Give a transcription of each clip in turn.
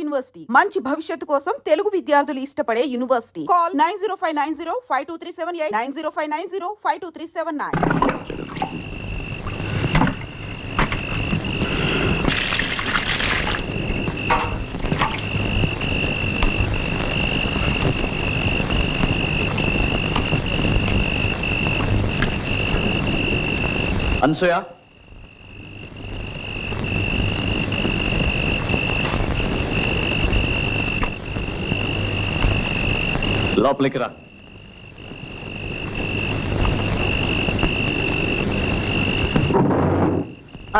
University మంచి భవిష్యత్తు కోసం తెలుగు విద్యార్థులు ఇష్టపడే యూనివర్సిటీ. కాల్ 9059052378 9059052379. అనసూయ, లోపలికి రా.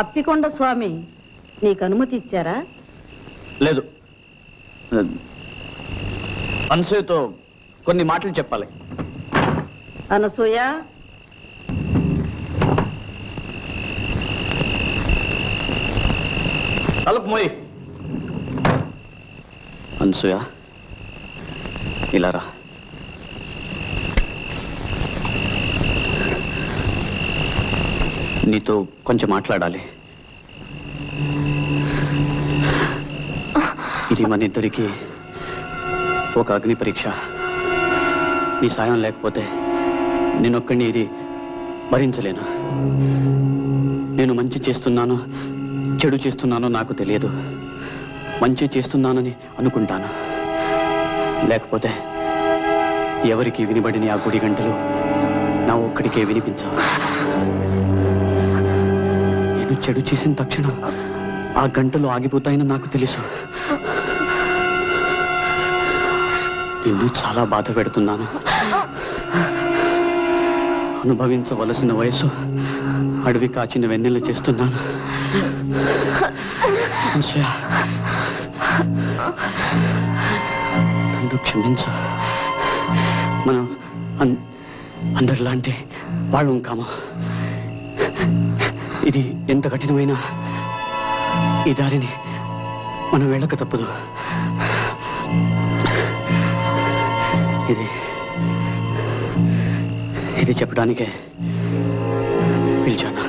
అప్పికొండ స్వామి నీకు అనుమతి ఇచ్చారా? లేదు, అనసూయతో కొన్ని మాటలు చెప్పాలి. అనసూయ, తలుపు మోయి. అనసూయ, ఇలా రా. నీతో కొంచెం మాట్లాడాలి. ఇది మన ఇద్దరికి ఒక అగ్ని పరీక్ష. నీ సాయం లేకపోతే నేనొక్కడిని ఇది భరించలేను. నేను మంచి చేస్తున్నానో చెడు చేస్తున్నానో నాకు తెలియదు. మంచి చేస్తున్నానని అనుకుంటాను, లేకపోతే ఎవరికి వినబడిన ఆ గుడి గంటలు నా ఒక్కడికే వినిపించవు. నేను చెడు చేసిన తక్షణం ఆ గంటలు ఆగిపోతాయని నాకు తెలుసు. నిన్ను చాలా బాధ పెడుతున్నాను. అనుభవించవలసిన వయసు అడవి కాచిన వెన్నెల చేస్తున్నాను. నన్ను క్షమించు. మనం అందరిలాంటి వాళ్ళం కాము. ఇది ఎంత కఠినమైన ఈ దారిని మనం వెళ్ళక తప్పదు. ఇది చెప్పడానికే పిలిచాను.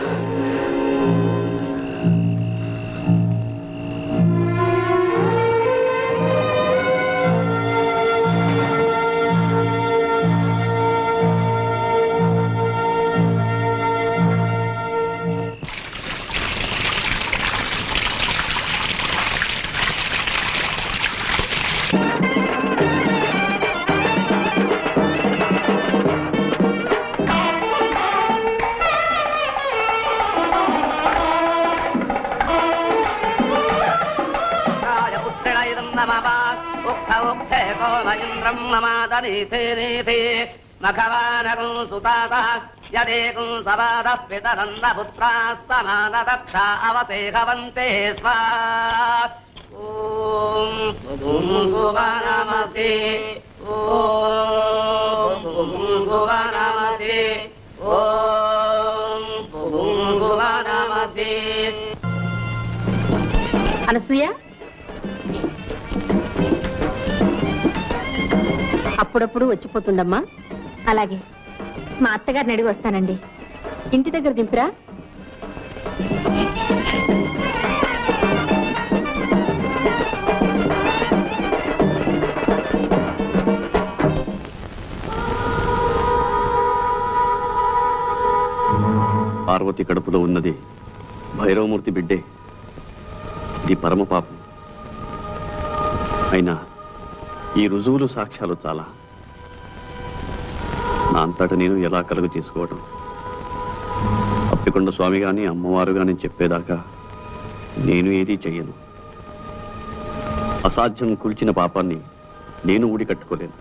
మఖవానకం సుతాతః యదేకం సవాదః పితరన్న పుత్రాస్తమానదక్షా అవసేహవంతే స్వాహా. ఓం సువనమసి, ఓం సువనమసి, ఓం సువనమసి. అనసూయ, అప్పుడప్పుడు వచ్చిపోతుండమ్మా. అలాగే, మా అత్తగారిని అడిగి వస్తానండి. ఇంటి దగ్గర దింపురా. పార్వతి కడుపులో ఉన్నది భైరవమూర్తి బిడ్డే. ఇది పరమ పాపం. అయినా ఈ రుజువులు సాక్ష్యాలు చాలా. నా అంతట నేను ఎలా కలుగు చేసుకోవడం? అప్పికొండ స్వామి గాని అమ్మవారు గాని చెప్పేదాకా నేను ఏదీ చెయ్యను. అసాధ్యం కూల్చిన పాపాన్ని నేను ఊడి కట్టుకోలేను.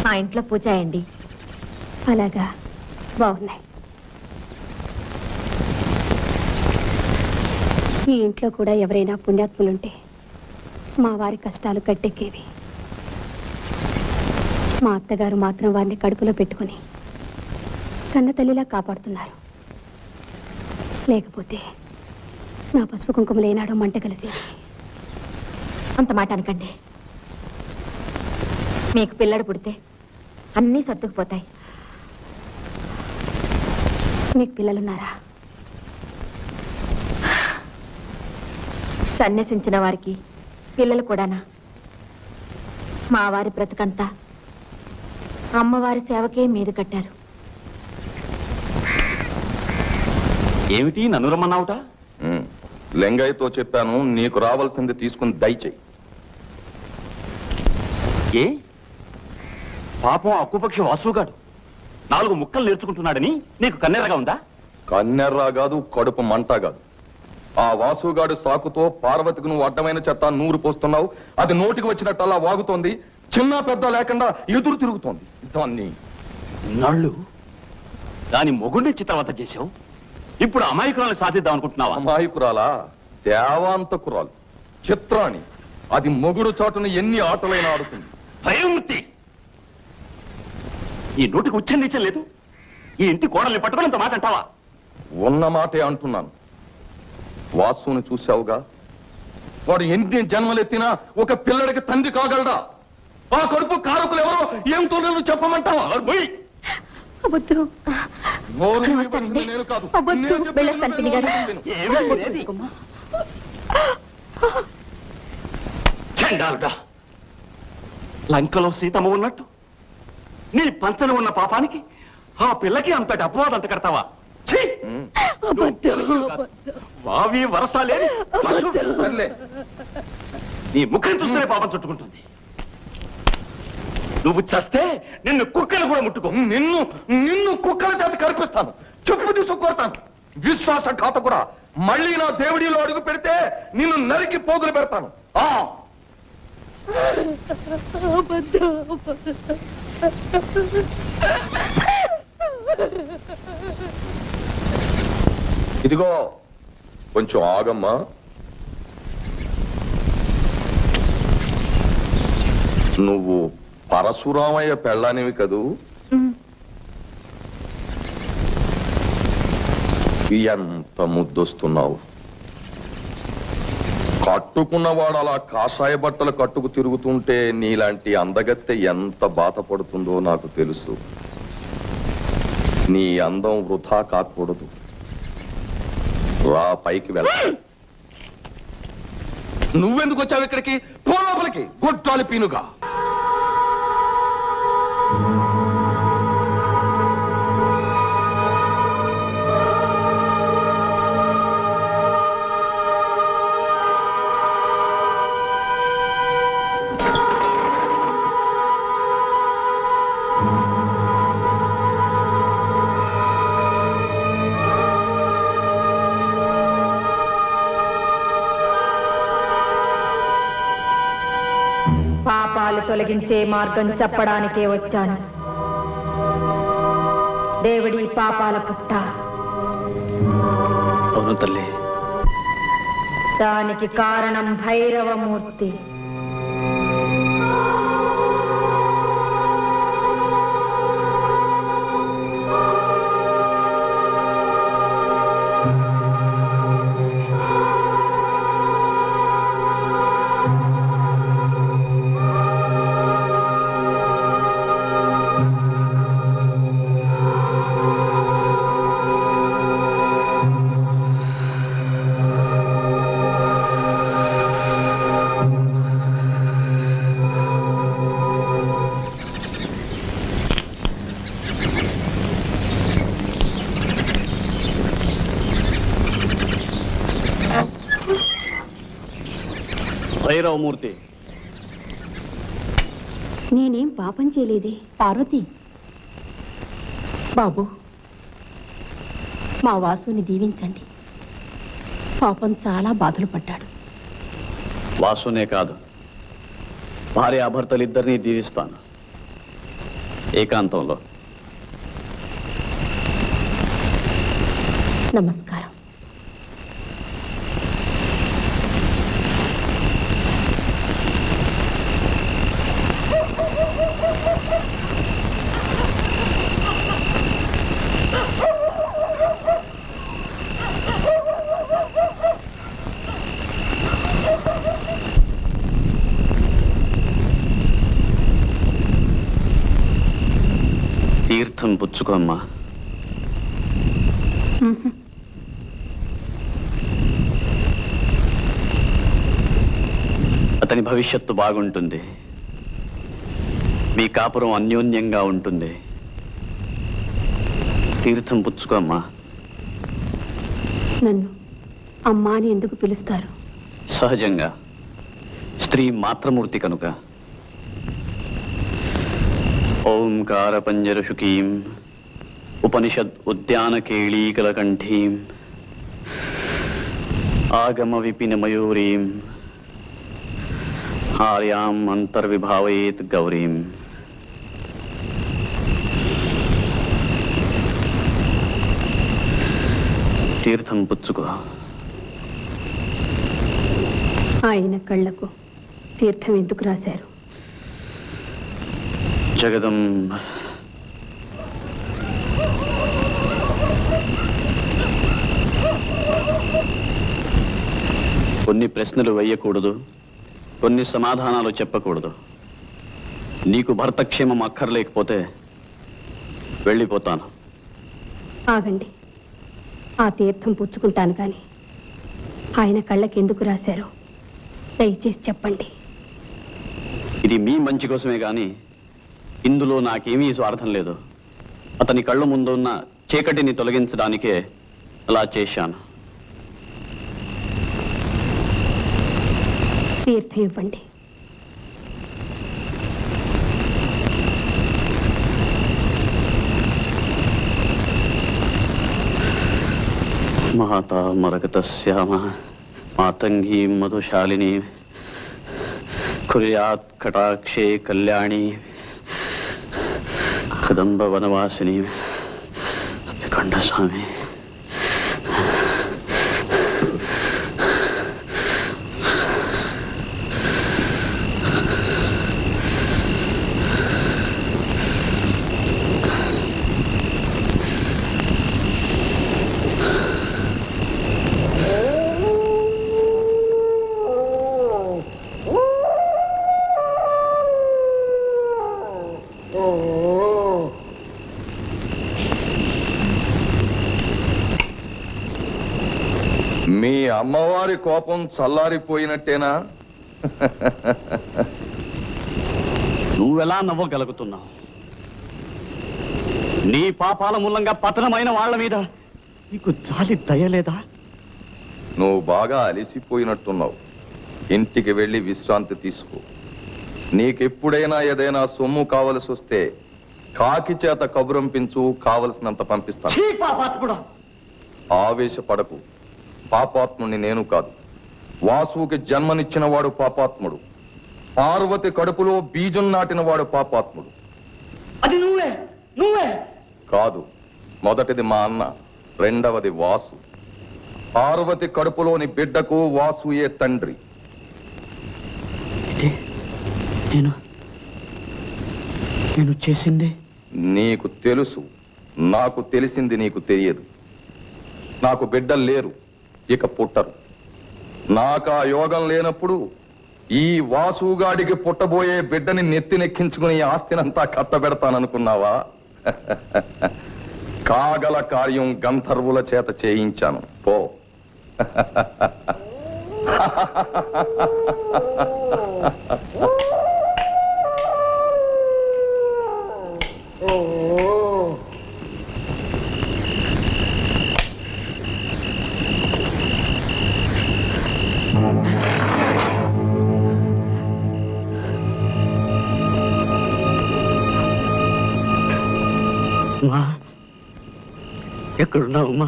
మా ఇంట్లో పూజ అయ్యండి. అలాగా, బాగున్నాయి. ఈ ఇంట్లో కూడా ఎవరైనా పుణ్యాత్ములుంటే మా వారి కష్టాలు గట్టెక్కేవి. మా అత్తగారు మాత్రం వారిని కడుపులో పెట్టుకుని కన్న తల్లిలా కాపాడుతున్నారు. లేకపోతే నా పసుపు కుంకుమలు ఏనాడో మంట కలిసేది. అంత మాట అనకండి. మీకు పిల్లడు పుడితే అన్నీ సర్దుకుపోతాయి. మీకు పిల్లలున్నారా? సన్యసించిన వారికి పిల్లలు కూడానా? మా వారి బ్రతుకంతా అమ్మవారి సేవకే మీద కట్టారు. ఏమిటి నన్ను రమ్మన్నావుట? లెంగయ్యతో చెప్పాను, నీకు రావాల్సింది తీసుకుని దయచేయి. ఏ పాపం అక్కుపక్షి వాసుగాడు 4 ముక్కలు నేర్చుకుంటున్నాడని నీకు కన్నెరగా ఉందా? కన్నెర్రా కాదు, కడుపు మంట కాదు. ఆ వాసుగాడు సాకుతో పార్వతికి నువ్వు అడ్డమైన చెత్త నూరు పోస్తున్నావు. అది నోటికి వచ్చినట్టల్లా వాగుతోంది. చిన్న పెద్ద లేకుండా ఎదురు తిరుగుతోంది. దాన్ని నళ్ళు దాని మొగుడిని చిత్రవత చేశావు. ఇప్పుడు అమాయకురాలు సాధిద్దాం అనుకుంటున్నావా? అమాయకురాలా? దేవాంతకురాలు, చిత్రాణి. అది మొగుడు చాటున ఎన్ని ఆటలైనా ఆడుతుంది. భయమూర్తి, ఈ నోటికి ఉచ్చరించం లేదు. ఈ ఇంటి కోడల్ని పట్టుకున్నంత మాట అంటావా? ఉన్న మాటే అంటున్నాను. వాసుని చూశావుగా, వాడు ఎన్ని జన్మలెత్తినా ఒక పిల్లడికి తండ్రి కాగలడా? ఆ కడుపు కారకులు ఎవరో ఏమిటో నేను చెప్పమంటావా? అబద్ధు. నోరు విప్పేసింది నేను కాదు. నేను చెప్పేది విను. ఏమీ లేదు. చండాలుడా, లంకలో సీతమ్మ ఉన్నట్టు నీ పంచన ఉన్న పాపానికి ఆ పిల్లకి అంతటి అపవాదం అంత కడతావా? ఛీ! వావి వరసాలే సర్లే. నీ ముఖం చూస్తేనే పాపం చుట్టుకుంటుంది. నువ్వు చస్తే నిన్ను కుక్కలు కూడా ముట్టుకో. నిన్ను నిన్ను కుక్కల చేత కనిపిస్తాను. చెప్పు తీసుకొడతాను. విశ్వాసఘాతకుడా, మళ్ళీ నా దేవుడిలో అడుగు పెడితే నిన్ను నరికి పోగులు పెడతాను. ఇదిగో కొంచెం ఆగమ్మా. నువ్వు పరశురామయ్య పెళ్ళానివి కదూ? ఎంత ముద్దొస్తున్నావు. కట్టుకున్నవాడు అలా కాషాయ బట్టలు కట్టుకు తిరుగుతుంటే నీలాంటి అందగత్తె ఎంత బాధపడుతుందో నాకు తెలుసు. నీ అందం వృధా కాకూడదు. రా, పైకి వెళ్ళ. నువ్వెందుకు వచ్చావు ఇక్కడికి? పో లోపలికి, గొడ్డాలి పీనుగా. పాపాలు తొలగించే మార్గం చెప్పడానికే వచ్చాను. దేవుడి పాపాల పుట్ట. అవును తల్లి. దానికి కారణం భైరవమూర్తి. భైరవమూర్తి, నేనేం పాపం చేయలేదే. పార్వతి, బాబు, మా వాసుని దీవించండి. పాపం చాలా బాధలు పడ్డాడు. వాసునే కాదు, భార్యాభర్తలిద్దరినీ దీవిస్తాను ఏకాంతంలో. నమస్కారం. తీర్థం పుచ్చుకోమ్మా. అతని భవిష్యత్తు బాగుంటుంది, మీ కాపురం అన్యోన్యంగా ఉంటుంది. తీర్థం పుచ్చుకో అమ్మా. నన్ను అమ్మా అని ఎందుకు పిలుస్తారు? సహజంగా స్త్రీ మాతృమూర్తి కనుక. ఓంకార పంజరశుకీం ఉపనిషద్ ఉద్యాన కేళీకలకంఠీం ఆగమ విపిన మయూరీం ఆర్యాం అంతర్విభావయేత్ గౌరీం. తీర్థం పుచ్చుకో. ఆయన కళ్ళకు తీర్థం ఎందుకు రాశారు? జగదంబ కొన్ని ప్రశ్నలు వేయకూడదు, కొన్ని సమాధానాలు చెప్పకూడదు. నీకు భర్తక్షేమం అక్కర్లేకపోతే వెళ్ళిపోతాను. ఆగండి, ఆ తీర్థం పుచ్చుకుంటాను కానీ ఆయన కళ్ళకి ఎందుకు రాశారో దయచేసి చెప్పండి. ఇది మీ మంచి కోసమే గాని ఇందులో నాకేమీ స్వార్థం లేదు. అతని కళ్ళ ముందు ఉన్న చీకటిని తొలగించడానికే అలా చేశాను. తీర్థం ఇవ్వండి. మాతా మరగతశ్యామ మాతంగీ మధుశాలిని కుర్యాత్ కటాక్షే కళ్యాణి కదంబ వనవాసిని కంఠస్వామి. మీ అమ్మవారి కోపం చల్లారిపోయినట్టేనా? నువ్వెలా నవ్వగలుగుతున్నావు? నీ పాపాల మూలంగా పతనమైన వాళ్ళ మీద నీకు జాలి దయలేదా? నువ్వు బాగా అలసిపోయినట్టున్నావు. ఇంటికి వెళ్ళి విశ్రాంతి తీసుకో. నీకెప్పుడైనా ఏదైనా సొమ్ము కావలసి వస్తే కాకి చేత కబురంపించు, కావలసినంత పంపిస్తాను. ఛీ పాపాత్ముడా! ఆవేశపడకు. పాపాత్ముడిని నేను కాదు, వాసుకి జన్మనిచ్చిన వాడు పాపాత్ముడు. పార్వతి కడుపులో బీజం నాటిన వాడు పాపాత్ముడు. అది నువ్వే నువ్వే కాదు, మొదటిది మా అన్న, రెండవది వాసు. పార్వతి కడుపులోని బిడ్డకు వాసుయే తండ్రి. నేను చేసింది నీకు తెలుసు, నాకు తెలిసింది నీకు తెలియదు. నాకు బిడ్డలు లేరు, ఇక పుట్టరు. నాకు ఆ యోగం లేనప్పుడు ఈ వాసుగాడికి పుట్టబోయే బిడ్డని నెత్తినెక్కించుకుని ఆస్తినంతా కట్టబెడతాననుకున్నావా? కాగల కార్యం గంధర్వుల చేత చేయించాను. పో. మా ఎక్కడున్నావు మా?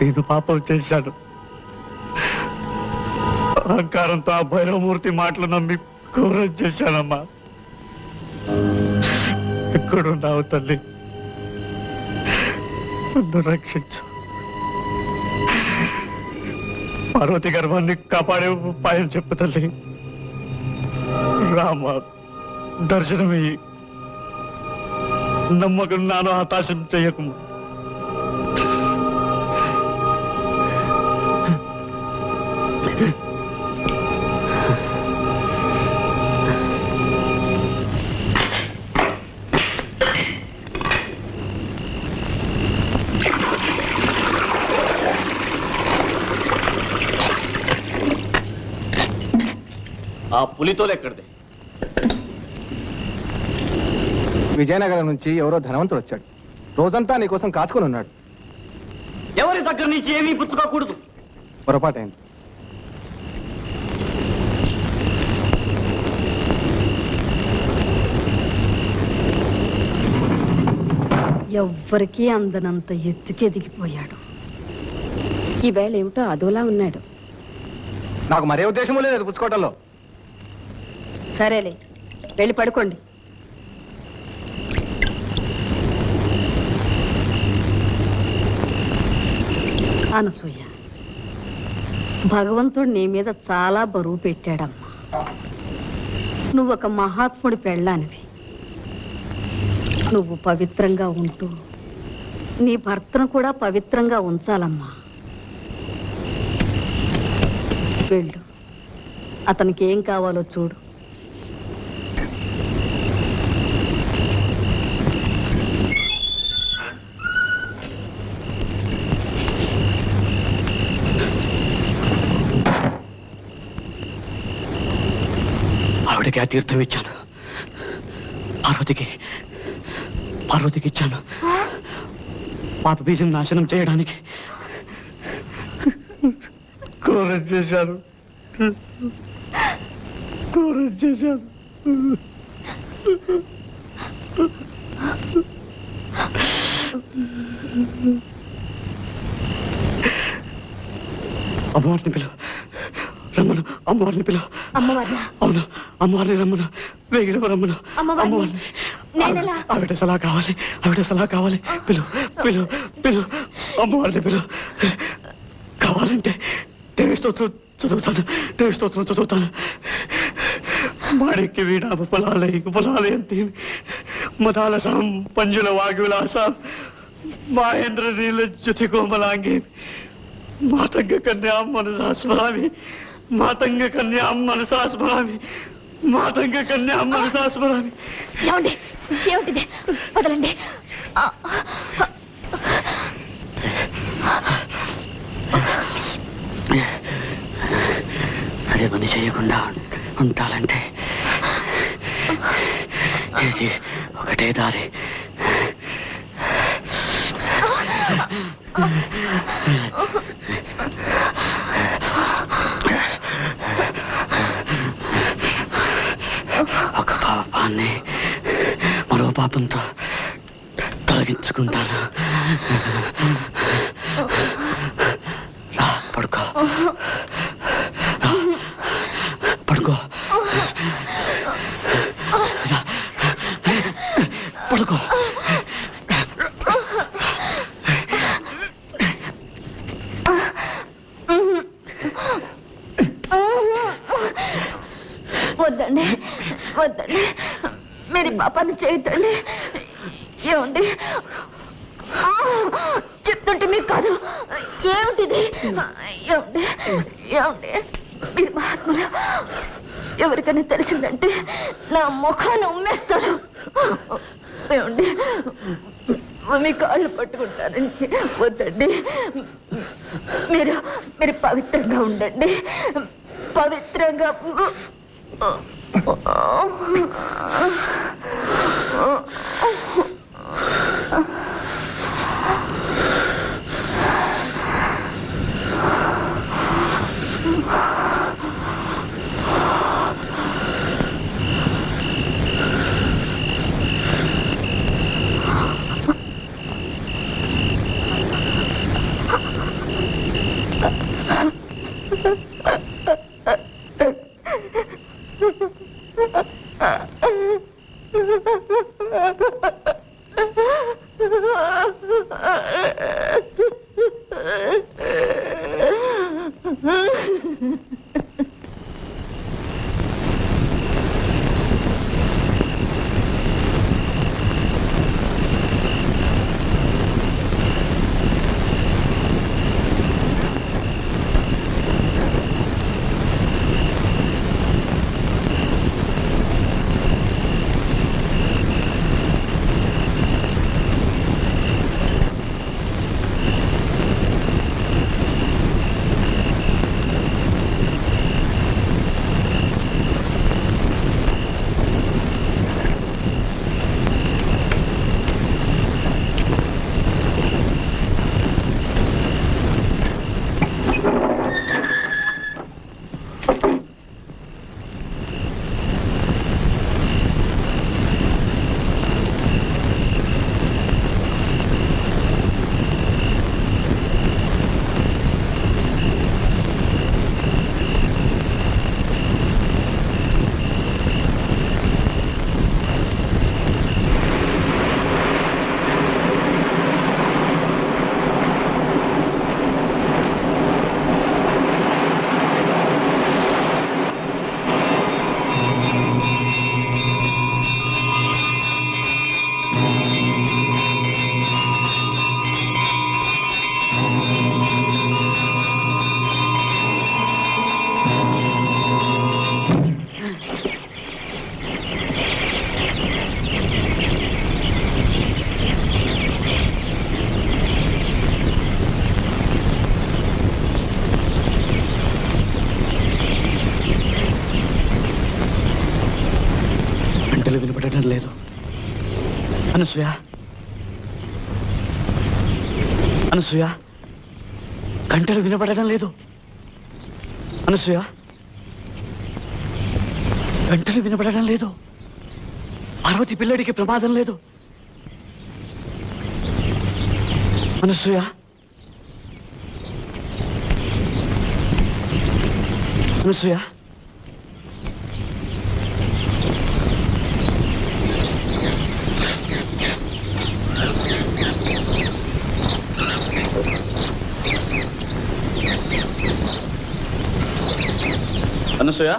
నేను పాపం చేశాను. అహంకారంతో ఆ భైరవమూర్తి మాటలు నమ్మి ఘోరం చేశానమ్మా. ఎక్కడున్నావు తల్లి? నన్ను రక్షించు. పార్వతి గర్భాన్ని కాపాడే ఉపాయం చెప్పు తల్లి. రామ, దర్శనమయ్యి నమ్మకం నాను హతాశం చెయ్యకు. ఆ పులితోలు ఎక్కడిది? విజయనగరం నుంచి ఎవరో ధనవంతుడు వచ్చాడు. రోజంతా నీకోసం కాచుకొని ఉన్నాడు. ఎవరి దగ్గర నుంచి ఏమీ పుచ్చుకోకూడదు. పొరపాటైంది. ఎవ్వరికీ అందనంత ఎత్తుకి ఎదిగిపోయాడు. ఈవేళ ఏమిటో అదోలా ఉన్నాడు. నాకు మరే ఉద్దేశము లేదు పుచ్చుకోవటంలో. సరేలే, వెళ్ళి పడుకోండి. అనసూయ, భగవంతుడు నీ మీద చాలా బరువు పెట్టాడమ్మా. నువ్వొక మహాత్ముడి పెళ్ళానివి. నువ్వు పవిత్రంగా ఉంటూ నీ భర్తను కూడా పవిత్రంగా ఉంచాలమ్మా. వెళ్ళు, అతనికి ఏం కావాలో చూడు. ఆవిడకి ఆ తీర్థం ఇచ్చాను. పార్వతికి ఇచ్చాను. పాప బీజం నాశనం చేయడానికి. కోరం చేశాను. అమ్మవారిని పిలువ, రమ్మను. అమ్మవారిని పిలువ. అమ్మవారినా? అవును, అమ్మవారిని రమ్మను. వేగిరవ రమ్మను. అమ్మవారిని? నేనెలా? ఆవిడ సలహా కావాలి. పిలు. అమ్మవారిని పిలు. కావాలంటే దేవి స్తోత్రం చదువుతాను. మాణిక్య వీణాప పొలాలయంతి మదాలసాం పంజుల వాగ్విలాసాం మహేంద్ర నీల జ్యుతి కోమలాంగి మాతంగ కన్యాం మనసా స్మరామి. ఏమండి? ఏమిటిది? వదలండి. అదే పని చేయకుండా ఉంటాలంటే ఇది ఒకటే దారి. ఒక పాపాన్ని మరో పాపంతో తొలగించుకుంటాను. రా, పడుకో. పడుకో. వద్దండి, మీరు పాపాన్ని చేయొద్దండి. ఏమండి చెప్తుంటే మీకు కాదు. ఏమిటిది? ఏమండి మీరు మహాత్ములు. ఎవరికైనా తెలిసిందంటే నా ముఖాన్ని ఉమ్మేస్తారు. ఏమండి మీ కాళ్ళు పట్టుకుంటారండి. వద్దండి, మీరు పవిత్రంగా ఉండండి. పవిత్రంగా. వినపడటం లేదు. అనసూయ, అనసూయ, గంటలు వినపడటం లేదు. అనసూయ, గంటలు వినపడటం లేదు. పార్వతి పిల్లడికి ప్రమాదం లేదు. అనసూయ, అనసూయ, అనసూయ.